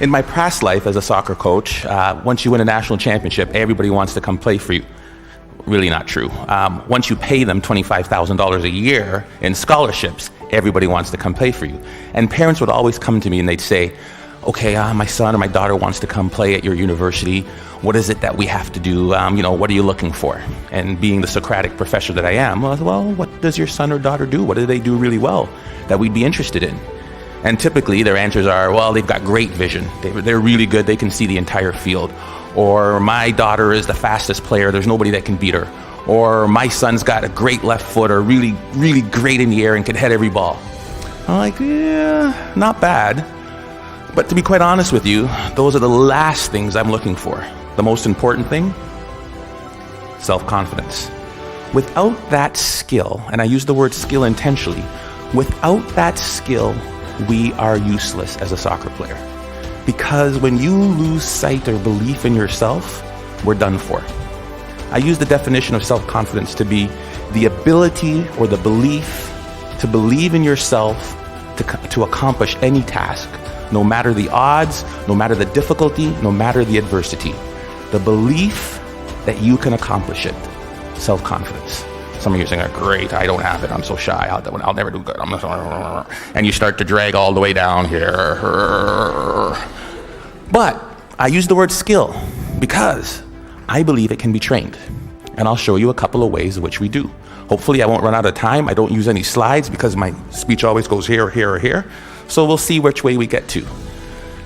In my past life as a soccer coach, once you win a national championship, everybody wants to come play for you. Really not true. Once you pay them $25,000 a year in scholarships, everybody wants to come play for you. And parents would always come to me and they'd say, okay, my son or my daughter wants to come play at your university. What is it that we have to do? What are you looking for? And being the Socratic professor that I am, well, what does your son or daughter do? What do they do really well that we'd be interested in? And typically their answers are, well, they've got great vision. They're really good. They can see the entire field. Or my daughter is the fastest player. There's nobody that can beat her. Or my son's got a great left foot, or really, really great in the air and can head every ball. I'm like, yeah, not bad. But to be quite honest with you, those are the last things I'm looking for. The most important thing, self-confidence. Without that skill, and I use the word skill intentionally, without that skill, we are useless as a soccer player. Because when you lose sight or belief in yourself, we're done for. I use the definition of self-confidence to be the ability or the belief to believe in yourself to accomplish any task, no matter the odds, no matter the difficulty, no matter the adversity. The belief that you can accomplish it. Self-confidence. Some of you are saying, great, I don't have it. I'm so shy. I'll never do good. And you start to drag all the way down here. But I use the word skill because I believe it can be trained. And I'll show you a couple of ways in which we do. Hopefully I won't run out of time. I don't use any slides because my speech always goes here, here, or here. So we'll see which way we get to.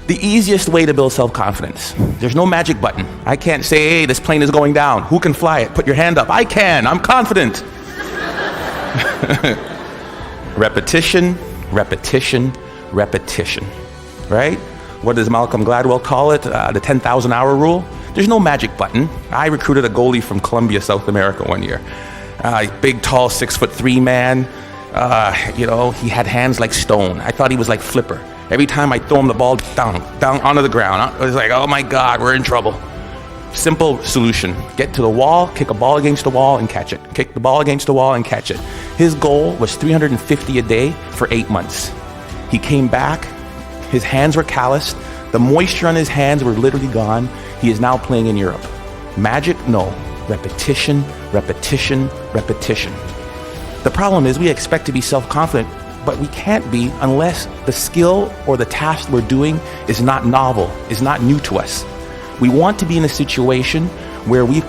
The easiest way to build self-confidence. There's no magic button. I can't say, hey, this plane is going down. Who can fly it? Put your hand up. I can. I'm confident. Repetition, repetition, repetition. Right? What does Malcolm Gladwell call it? The 10,000 hour rule? There's no magic button. I recruited a goalie from Colombia, South America one year. Big, tall, 6'3" man. He had hands like stone. I thought he was like Flipper. Every time I throw him the ball down onto the ground, I was like, oh my God, we're in trouble. Simple solution. Get to the wall, kick a ball against the wall and catch it. Kick the ball against the wall and catch it. His goal was 350 a day for 8 months. He came back, his hands were calloused, the moisture on his hands were literally gone. He is now playing in Europe. Magic? No. Repetition, repetition, repetition. The problem is we expect to be self-confident, but we can't be unless the skill or the task we're doing is not novel, is not new to us. We want to be in a situation where we've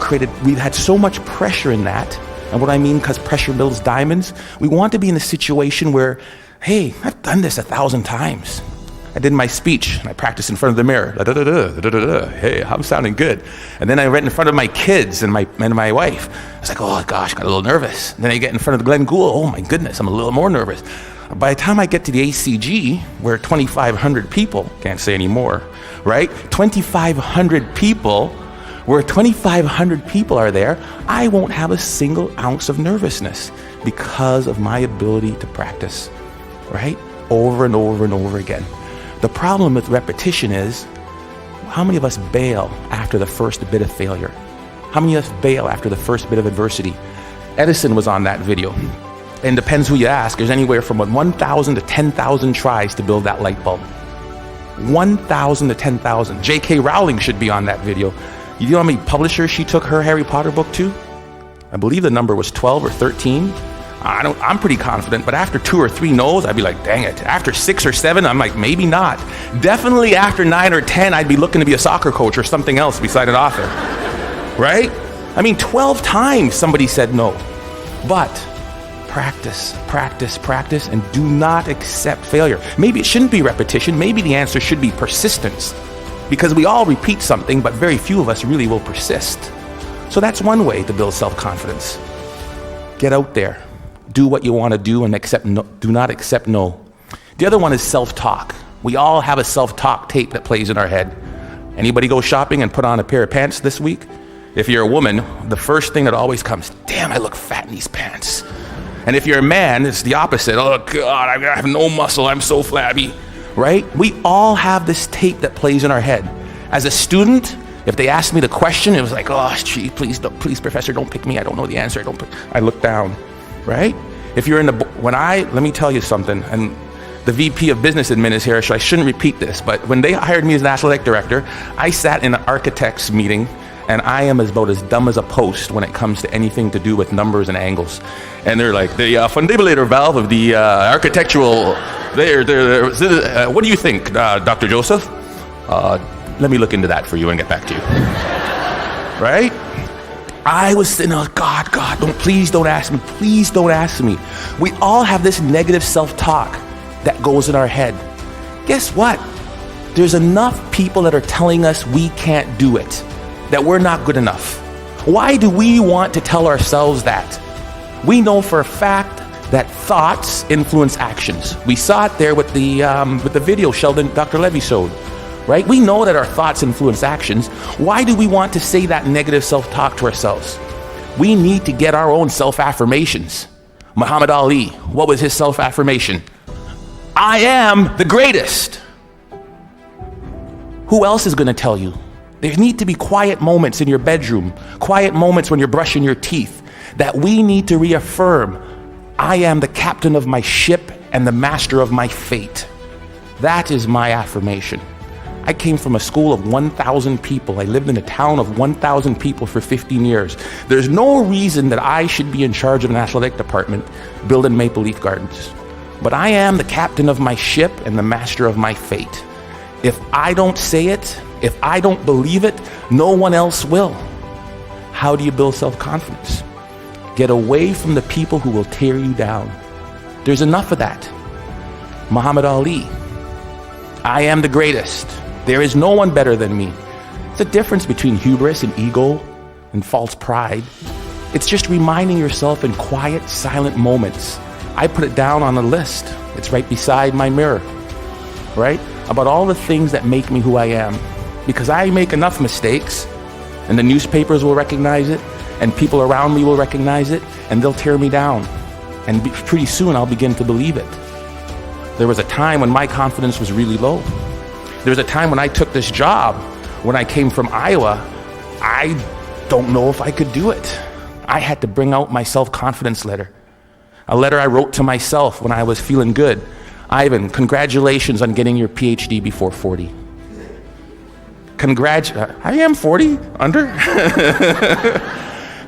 had so much pressure in that, and what I mean, because pressure builds diamonds, we want to be in a situation where, hey, I've done this 1,000 times. I did my speech, and I practiced in front of the mirror. Hey, I'm sounding good. And then I read in front of my kids and my wife. I was like, oh gosh, got a little nervous. And then I get in front of Glenn Gould. Oh my goodness, I'm a little more nervous. By the time I get to the ACG, where 2,500 people, can't say anymore, right? 2,500 people, where 2,500 people are there, I won't have a single ounce of nervousness because of my ability to practice, right? Over and over and over again. The problem with repetition is, how many of us bail after the first bit of failure? How many of us bail after the first bit of adversity? Edison was on that video. And depends who you ask, there's anywhere from 1,000 to 10,000 tries to build that light bulb. 1,000 to 10,000. J.K. Rowling should be on that video. You know how many publishers she took her Harry Potter book to? I believe the number was 12 or 13. I'm pretty confident, but after 2 or 3 no's, I'd be like, dang it. After 6 or 7, I'm like, maybe not. Definitely after 9 or 10, I'd be looking to be a soccer coach or something else beside an author. Right? I mean, 12 times somebody said no. But practice, practice, practice, and do not accept failure. Maybe it shouldn't be repetition. Maybe the answer should be persistence. Because we all repeat something, but very few of us really will persist. So that's one way to build self-confidence. Get out there. Do what you want to do and do not accept no. The other one is self-talk. We all have a self-talk tape that plays in our head. Anybody go shopping and put on a pair of pants this week? If you're a woman, the first thing that always comes, damn, I look fat in these pants. And if you're a man, it's the opposite. Oh God, I have no muscle, I'm so flabby, right? We all have this tape that plays in our head. As a student, if they asked me the question, it was like, oh, gee, please, professor, don't pick me. I don't know the answer. I look down, right? If you're let me tell you something. And the VP of Business Admin is here, so I shouldn't repeat this, but when they hired me as National Athletic Director, I sat in an architect's meeting, and I am about as dumb as a post when it comes to anything to do with numbers and angles. And they're like, the fundibulator valve of the architectural, what do you think, Dr. Joseph? Let me look into that for you and get back to you. Right? I was sitting there, God, please don't ask me. Please don't ask me. We all have this negative self-talk that goes in our head. Guess what? There's enough people that are telling us we can't do it, that we're not good enough. Why do we want to tell ourselves that? We know for a fact that thoughts influence actions. We saw it there with the video Dr. Levy showed. Right? We know that our thoughts influence actions. Why do we want to say that negative self-talk to ourselves? We need to get our own self-affirmations. Muhammad Ali, what was his self-affirmation? I am the greatest. Who else is going to tell you? There need to be quiet moments in your bedroom, quiet moments when you're brushing your teeth, that we need to reaffirm, I am the captain of my ship and the master of my fate. That is my affirmation. I came from a school of 1,000 people. I lived in a town of 1,000 people for 15 years. There's no reason that I should be in charge of an athletic department building Maple Leaf Gardens. But I am the captain of my ship and the master of my fate. If I don't say it, if I don't believe it, no one else will. How do you build self-confidence? Get away from the people who will tear you down. There's enough of that. Muhammad Ali, I am the greatest. There is no one better than me. It's a difference between hubris and ego and false pride. It's just reminding yourself in quiet, silent moments. I put it down on a list. It's right beside my mirror, right? About all the things that make me who I am. Because I make enough mistakes, and the newspapers will recognize it, and people around me will recognize it, and they'll tear me down. And pretty soon I'll begin to believe it. There was a time when my confidence was really low. There was a time when I took this job, when I came from Iowa, I don't know if I could do it. I had to bring out my self-confidence letter. A letter I wrote to myself when I was feeling good. Ivan, congratulations on getting your PhD before 40. I am 40, under.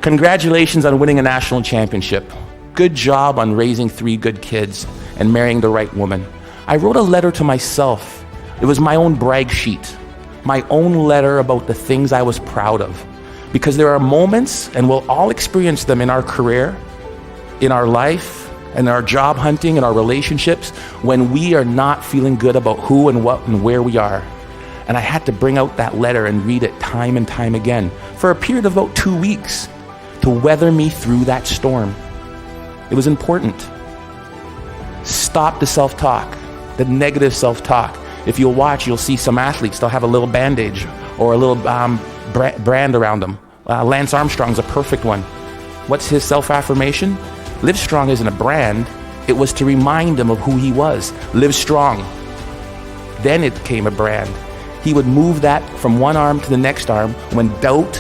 Congratulations on winning a national championship. Good job on raising 3 good kids and marrying the right woman. I wrote a letter to myself. It was my own brag sheet, my own letter about the things I was proud of. Because there are moments, and we'll all experience them in our career, in our life, in our job hunting, in our relationships, when we are not feeling good about who and what and where we are. And I had to bring out that letter and read it time and time again for a period of about 2 weeks to weather me through that storm. It was important. Stop the self-talk, the negative self-talk. If you'll watch, you'll see some athletes, they'll have a little bandage or a little brand around them. Lance Armstrong's a perfect one. What's his self-affirmation? Live Strong isn't a brand. It was to remind him of who he was. Live strong. Then it became a brand. He would move that from one arm to the next arm when doubt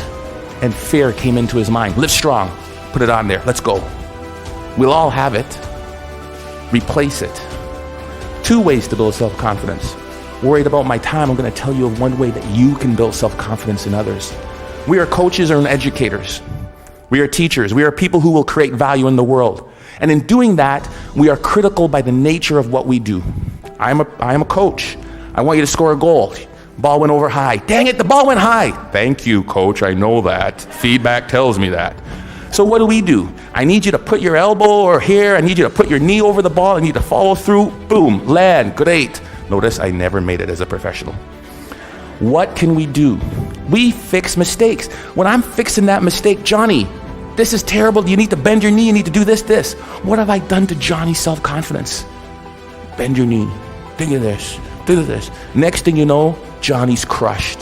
and fear came into his mind. Live strong. Put it on there. Let's go. We'll all have it. Replace it. 2 ways to build self-confidence. Worried about my time, I'm going to tell you of one way that you can build self-confidence in others. We are coaches and educators. We are teachers. We are people who will create value in the world. And in doing that, we are critical by the nature of what we do. I am a coach. I want you to score a goal. Ball went over high. Dang it, the ball went high. Thank you, coach. I know that. Feedback tells me that. So what do? I need you to put your elbow or here. I need you to put your knee over the ball. I need to follow through. Boom, land, great. Notice I never made it as a professional. What can we do? We fix mistakes. When I'm fixing that mistake, Johnny, this is terrible. You need to bend your knee. You need to do this. What have I done to Johnny's self-confidence? Bend your knee. Think of this. Next thing you know, Johnny's crushed.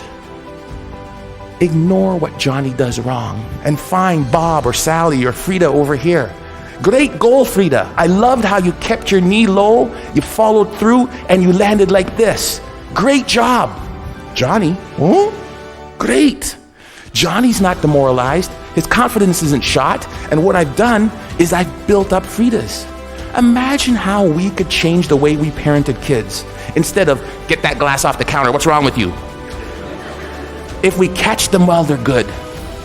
Ignore what Johnny does wrong and find Bob or Sally or Frida over here. Great goal, Frida. I loved how you kept your knee low, you followed through, and you landed like this. Great job. Johnny, great. Johnny's not demoralized. His confidence isn't shot. And what I've done is I've built up Frida's. Imagine how we could change the way we parented kids. Instead of, get that glass off the counter, what's wrong with you? If we catch them while they're good.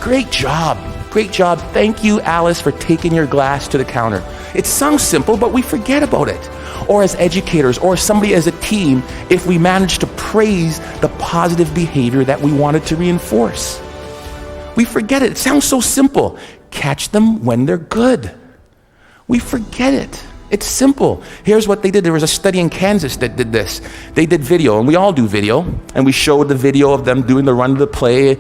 Great job. Great job. Thank you, Alice, for taking your glass to the counter. It sounds simple, but we forget about it. Or as educators, or somebody as a team, if we manage to praise the positive behavior that we wanted to reinforce. We forget it. It sounds so simple. Catch them when they're good. We forget it. It's simple. Here's what they did. There was a study in Kansas that did this. They did video, and we all do video, and we showed the video of them doing the run to the play.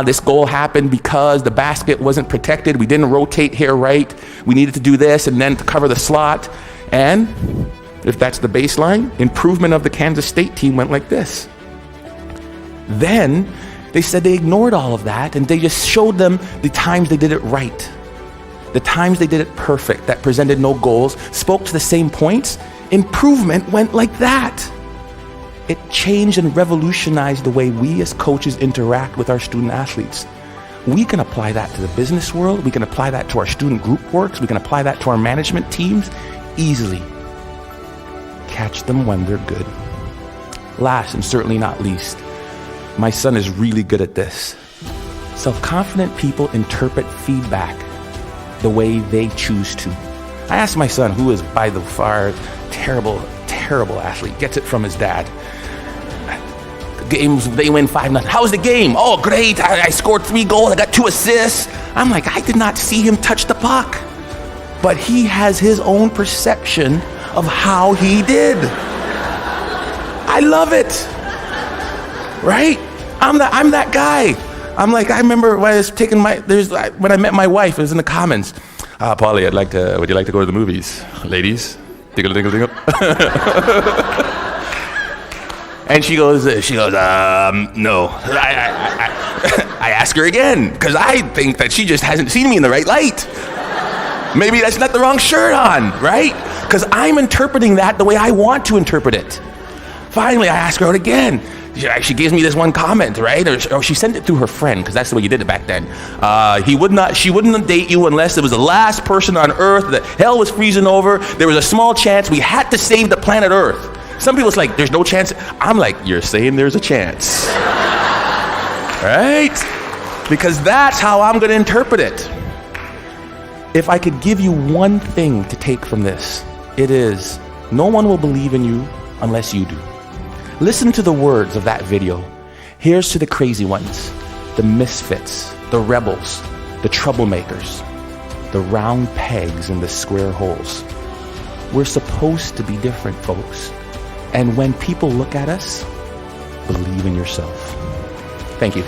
This goal happened because the basket wasn't protected. We didn't rotate here right. We needed to do this, and then to cover the slot. And if that's the baseline, improvement of the Kansas State team went like this. Then they said they ignored all of that, and they just showed them the times they did it right. The times they did it perfect, that presented no goals, spoke to the same points, improvement went like that. It changed and revolutionized the way we as coaches interact with our student athletes. We can apply that to the business world. We can apply that to our student group works. We can apply that to our management teams easily. Catch them when they're good. Last and certainly not least, my son is really good at this. Self-confident people interpret feedback the way they choose to. I asked my son, who is by the far terrible athlete, gets it from his dad. The games, they win 5-0. How was the game? Oh, great. I scored 3 goals. I got 2 assists. I'm like, I did not see him touch the puck. But he has his own perception of how he did. I love it. Right? I'm that guy. I'm like, I remember when I was taking when I met my wife, it was in the Commons. Polly, would you like to go to the movies? Ladies, dingle, dingle, dingle. And she goes, no. I ask her again, because I think that she just hasn't seen me in the right light. Maybe that's not the wrong shirt on, right? Because I'm interpreting that the way I want to interpret it. Finally, I ask her out again. She gives me this one comment, right? Or she sent it through her friend, because that's the way you did it back then. She wouldn't date you unless it was the last person on Earth. The hell was freezing over. There was a small chance we had to save the planet Earth. Some people's like, there's no chance. I'm like, you're saying there's a chance. Right? Because that's how I'm going to interpret it. If I could give you one thing to take from this, it is, no one will believe in you unless you do. Listen to the words of that video. Here's to the crazy ones, the misfits, the rebels, the troublemakers, the round pegs in the square holes. We're supposed to be different, folks. And when people look at us, believe in yourself. Thank you.